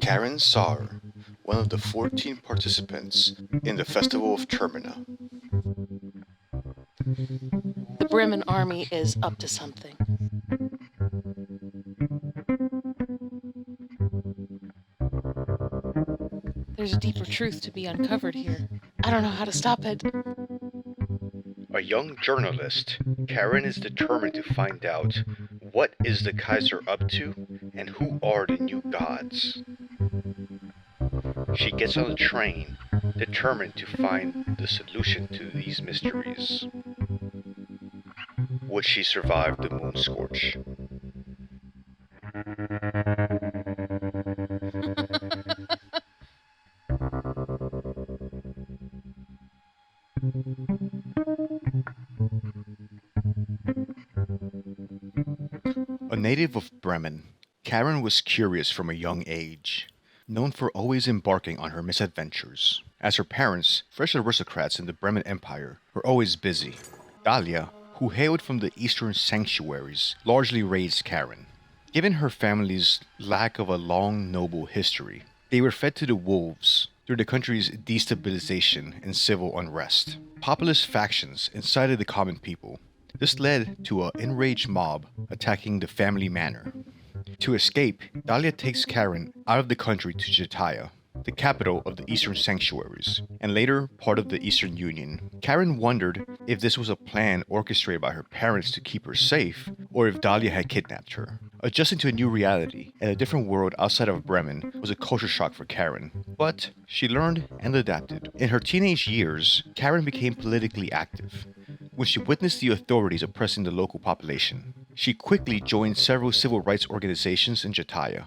Karin Sauer, one of the 14 participants in the Festival of Termina. The Bremen army is up to something. There's a deeper truth to be uncovered here. I don't know how to stop it. A young journalist, Karin is determined to find out what is the Kaiser up to and who are the new gods. She gets on a train, determined to find the solution to these mysteries. Would she survive the moon scorch? A native of Bremen, Karin was curious from a young age, known for always embarking on her misadventures, as her parents, fresh aristocrats in the Bremen Empire, were always busy. Dalia, who hailed from the Eastern Sanctuaries, largely raised Karin. Given her family's lack of a long, noble history, they were fed to the wolves through the country's destabilization and civil unrest. Populist factions incited the common people. This led to an enraged mob attacking the family manor. To escape, Dalia takes Karin out of the country to Dalia, the capital of the Eastern Sanctuaries, and later part of the Eastern Union. Karin wondered if this was a plan orchestrated by her parents to keep her safe, or if Dalia had kidnapped her. Adjusting to a new reality and a different world outside of Bremen was a culture shock for Karin, but she learned and adapted. In her teenage years, Karin became politically active. When she witnessed the authorities oppressing the local population, she quickly joined several civil rights organizations in Dalia.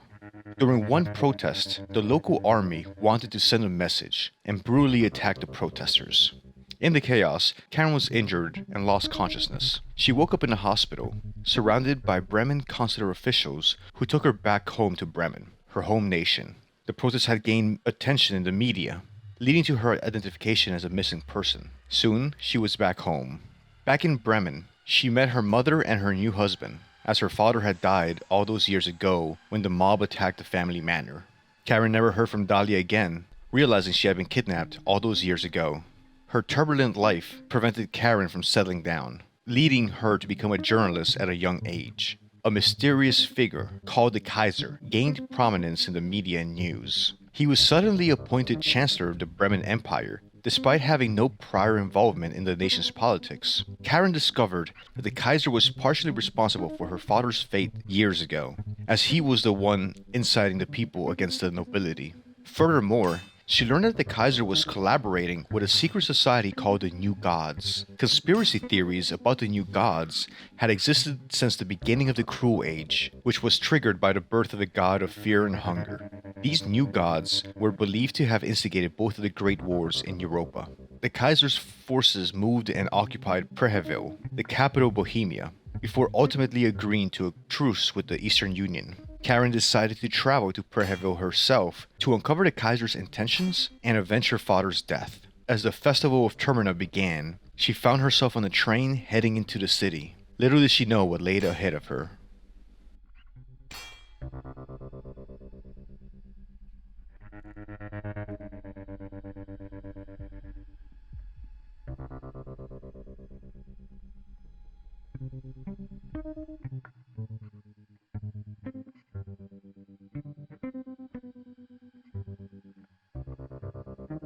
During one protest, the local army wanted to send a message and brutally attacked the protesters. In the chaos, Karin was injured and lost consciousness. She woke up in a hospital, surrounded by Bremen consular officials who took her back home to Bremen, her home nation. The protest had gained attention in the media, leading to her identification as a missing person. Soon, she was back home. Back in Bremen, she met her mother and her new husband, as her father had died all those years ago when the mob attacked the family manor. Karin never heard from Dalia again, realizing she had been kidnapped all those years ago. Her turbulent life prevented Karin from settling down, leading her to become a journalist at a young age. A mysterious figure called the Kaiser gained prominence in the media and news. He was suddenly appointed Chancellor of the Bremen Empire, despite having no prior involvement in the nation's politics. Karin discovered that the Kaiser was partially responsible for her father's fate years ago, as he was the one inciting the people against the nobility. Furthermore, she learned that the Kaiser was collaborating with a secret society called the New Gods. Conspiracy theories about the New Gods had existed since the beginning of the Cruel Age, which was triggered by the birth of the god of fear and hunger. These New Gods were believed to have instigated both of the Great Wars in Europa. The Kaiser's forces moved and occupied Prehevil, the capital of Bohemia, before ultimately agreeing to a truce with the Eastern Union. Karin decided to travel to Prehevil herself to uncover the Kaiser's intentions and avenge her father's death. As the Festival of Termina began, she found herself on a train heading into the city. Little did she know what lay ahead of her.